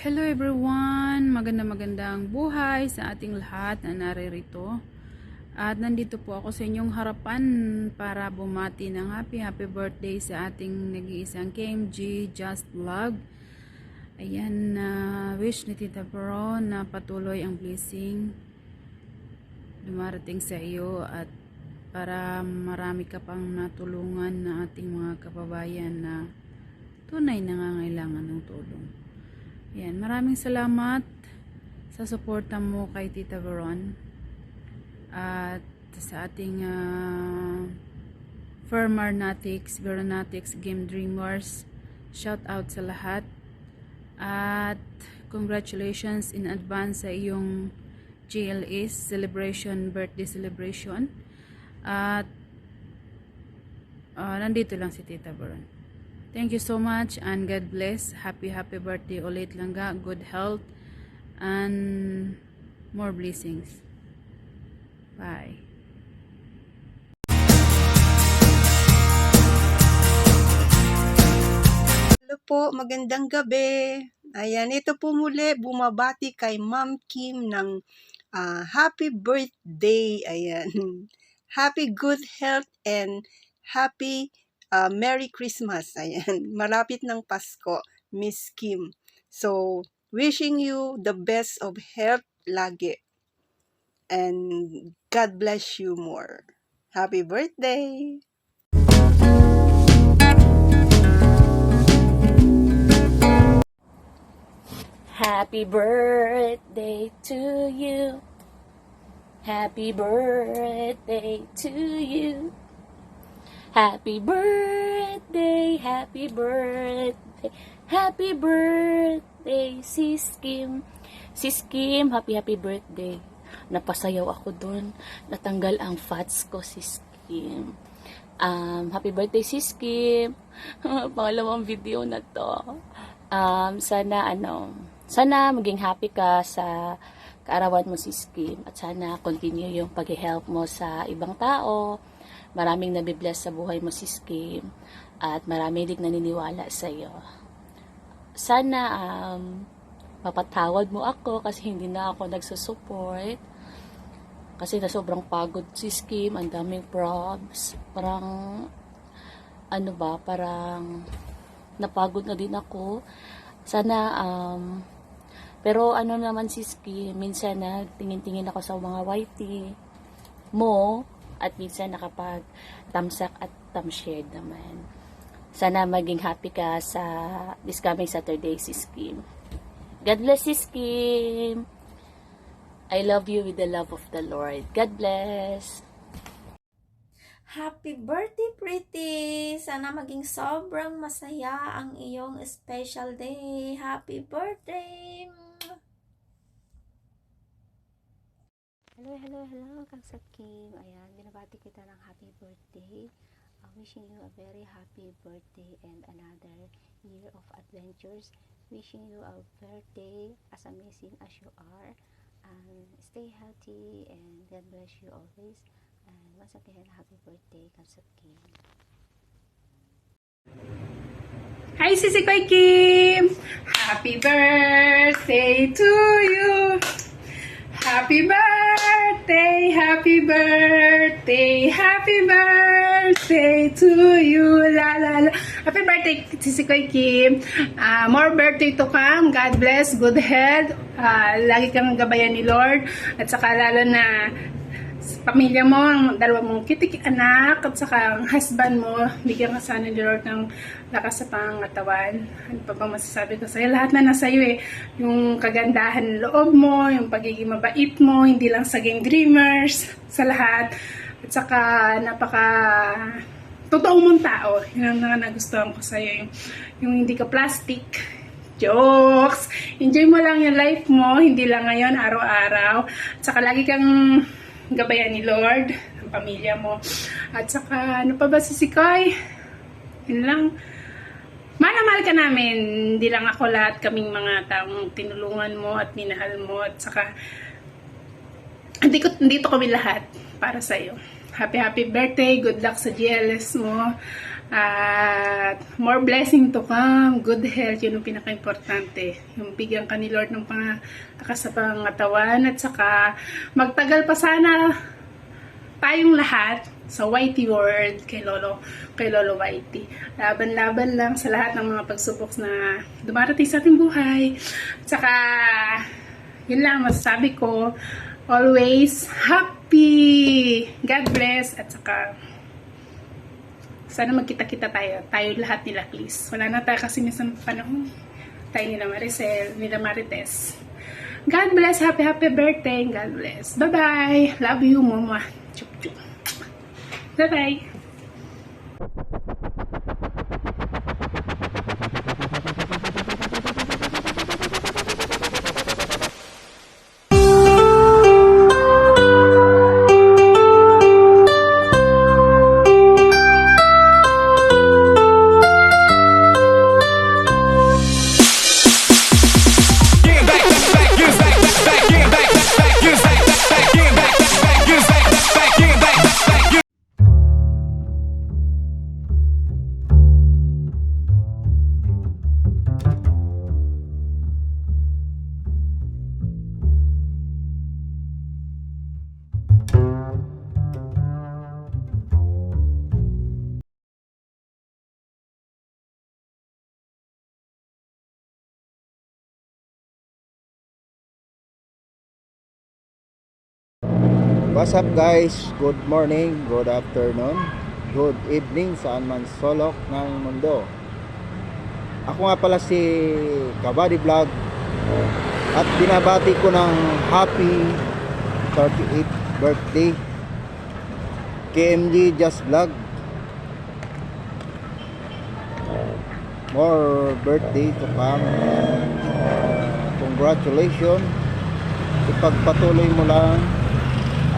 Hello everyone! Magandang buhay sa ating lahat na naririto. At nandito po ako sa inyong harapan para bumati ng happy birthday sa ating nag-iisang KMG Just Vlog. Ayan, wish ni Tita Veron na patuloy ang blessing dumarating sa iyo at para marami ka pang natulungan na ating mga kababayan na tunay nangangailangan ng tulong. Yan, maraming salamat sa suporta mo kay Tita Veron at sa ating Veronatics Game Dreamers. Shout out sa lahat at congratulations in advance sa iyong GLS birthday celebration. At nandito lang si Tita Veron. Thank you so much and God bless. Happy birthday ulit langga. Good health and more blessings. Bye. Hello po, magandang gabi. Ayan, ito po muli, bumabati kay Ma'am Kim ng happy birthday. Ayan. Happy good health and happy Merry Christmas. Ayan. Malapit ng Pasko, Miss Kim. So, wishing you the best of health lagi. And God bless you more. Happy birthday! Happy birthday to you. Happy birthday to you. Happy birthday, happy birthday, happy birthday, Sis Kim. Sis Kim, happy birthday. Napasayaw ako dun. Natanggal ang fats ko, Sis Kim. Happy birthday, Sis Kim. Pangalawang video na to. Sana maging happy ka sa kaarawan mo, Sis Kim. At sana continue yung pag-help mo sa ibang tao. Maraming nabibless sa buhay mo, Sis Kim. At maraming din naniniwala sa iyo. Sana mapatawad mo ako kasi hindi na ako nagsusupport. Kasi na sobrang pagod, Sis Kim. Ang daming probs. Parang napagod na din ako. Sana, pero naman, Sis Kim, minsan na tingin-tingin ako sa mga YT mo, at minsan nakapag thumbs-up at thumbs-shared naman. Sana maging happy ka sa this coming Saturday, Sis Kim. God bless, Sis Kim. I love you with the love of the Lord. God bless. Happy birthday, pretty! Sana maging sobrang masaya ang iyong special day. Happy birthday! Hello, Kangsat Kim. Ayan, binabati kita ng happy birthday. Wishing you a very happy birthday and another year of adventures. Wishing you a birthday as amazing as you are. Stay healthy and God bless you always. And once again, happy birthday, Kangsat Kim. Hi, Sisi Koy Kim! Happy birthday to you! Happy birthday, happy birthday, happy birthday to you, la la la. Happy birthday, Sisi Koy Kim. More birthday to come. God bless, good health. Lagi kang gabayan ni Lord. At saka lalo na sa pamilya mo, ang dalawa mong kitik anak, at saka ang husband mo, bigyan ka sana ni Lord ng lakas sa pangatawan. Ano pa bang masasabi ko sa'yo? Lahat na nasa iyo eh. Yung kagandahan ng loob mo, yung pagiging mabait mo, hindi lang sa Game Dreamers, sa lahat. At saka napaka totoong mong tao. Yun ang nagustuhan ko sa'yo. Yung hindi ka plastic. Jokes! Enjoy mo lang yung life mo, hindi lang ngayon, araw-araw. At saka lagi kang gabayan ni Lord, ang pamilya mo. At saka, ano pa ba, Sisi Koy? Yun lang. Mahal ka namin. Hindi lang ako, lahat kaming mga taong tinulungan mo at minahal mo. At saka, dito kami lahat para sa iyo. happy birthday. Good luck sa GLS mo. At more blessing to come. Good health, yun ang pinaka-importante. Yung bigyan ka ni Lord ng panglakas sa pangatawan. At saka magtagal pa sana tayong lahat sa Whitey World kay Lolo Whitey. Laban-laban lang sa lahat ng mga pagsubok na dumarating sa ating buhay. At saka yun lang masasabi ko, always happy. God bless. At saka sana magkita-kita tayo. Tayo lahat nila, please. Wala na tayo kasi minsan panahon. Tayo nila Maricel, nila Marites. God bless. Happy birthday. God bless. Bye-bye. Love you, mama. Chup-chup. Bye-bye. What's up guys? Good morning, good afternoon, good evening saan man sulok ng mundo. Ako nga pala si Kabady Vlog at binabati ko ng happy 38th birthday KMG Just Vlog. More birthday to come. Congratulations. Ipagpatuloy mo lang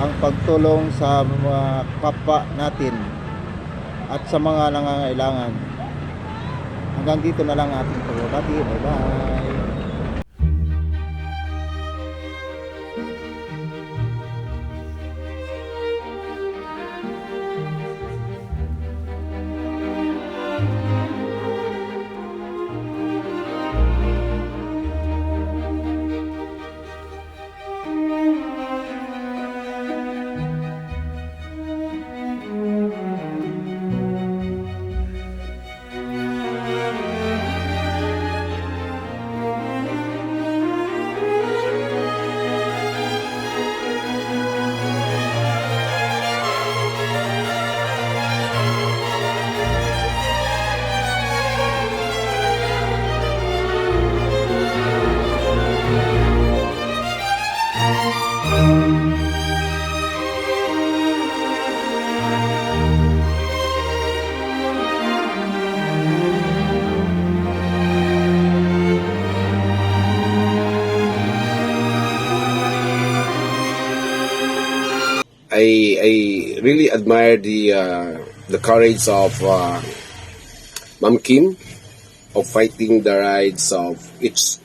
ang pagtulong sa mga kapwa natin at sa mga nangangailangan. Hanggang dito na lang ating pagbabati. Bye-bye. I really admire the courage of Ma'am Kim of fighting the rights of each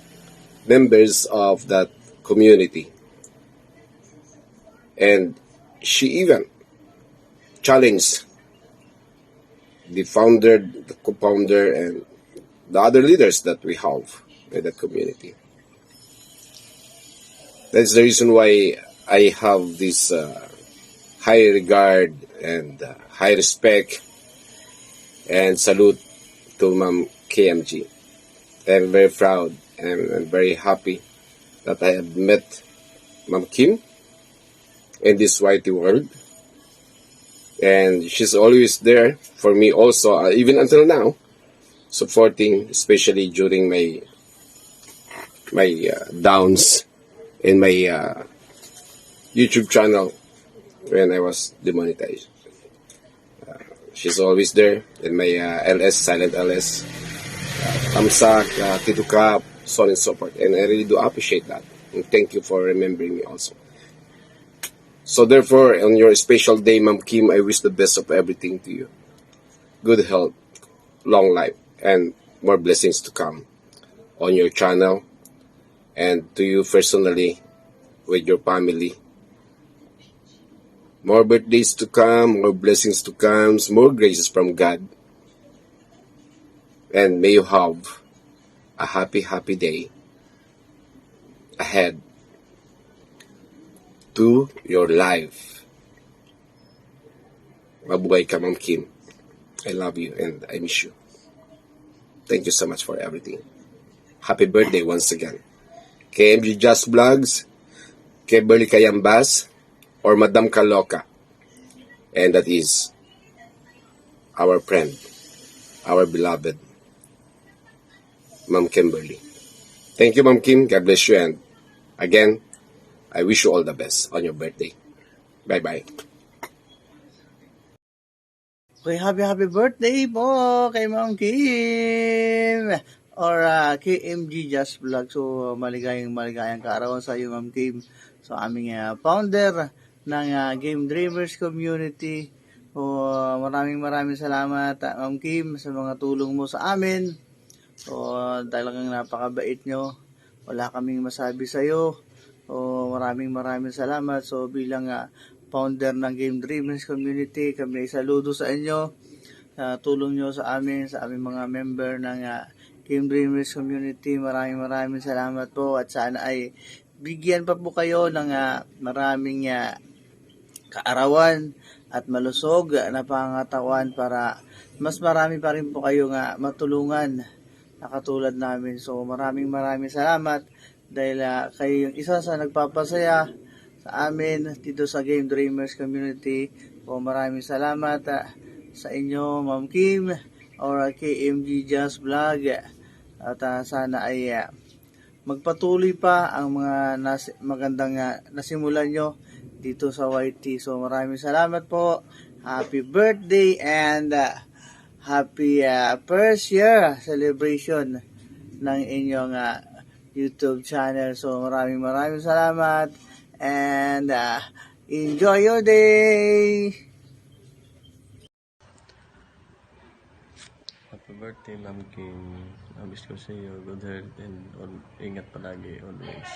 members of that community, and she even challenged the founder, the co-founder, and the other leaders that we have in that community. That's the reason why I have this high regard and high respect and salute to Ma'am KMG. I'm very proud and very happy that I have met Ma'am Kim in this Whitey world. And she's always there for me also, even until now, supporting, especially during my downs in my YouTube channel when I was demonetized. She's always there in my LS, silent LS, Tamsak, Tito Cap, so on and so forth. And I really do appreciate that. And thank you for remembering me also. So therefore, on your special day, Ma'am Kim, I wish the best of everything to you. Good health, long life, and more blessings to come on your channel and to you personally with your family. more birthdays to come, more blessings to come, more graces from God. And may you have a happy, happy day ahead to your life. Mabuhay ka, Ma'am Kim. I love you and I miss you. Thank you so much for everything. Happy birthday once again. KMG Just Vlogs, Kimberly Kayambas, or Madam Kaloka. And that is our friend, our beloved, Ma'am Kimberly. Thank you, Ma'am Kim. God bless you. And again, I wish you all the best on your birthday. Bye-bye. Okay, happy birthday po kay Ma'am Kim or KMG Just Vlog. So maligayang kaarawan sa iyo, Ma'am Kim. So aming founder ng Game Dreamers Community. So maraming salamat, Ma'am Kim, sa mga tulong mo sa amin. So talagang napakabait nyo. Wala kaming masabi sa iyo. So maraming salamat. So bilang founder ng Game Dreamers Community, kami saludo sa inyo sa tulong nyo sa amin, sa aming mga member ng Game Dreamers Community. Maraming salamat po at sana ay bigyan pa po kayo ng maraming kaarawan at malusog na pangatawan para mas marami pa rin po kayo matulungan na katulad namin. So maraming salamat dahil kayo yung isa sa nagpapasaya sa amin dito sa Game Dreamers Community. O maraming salamat sa inyo, Ma'am Kim or KMG Just Vlog. At sana ay magpatuloy pa ang mga magandang nasimulan nyo dito sa YT. So maraming salamat po. Happy birthday and happy first year celebration ng inyong YouTube channel. So maraming salamat. And enjoy your day. Happy birthday, Ma'am Kim. Namiss ko sa iyo. Good health and ingat palagi always.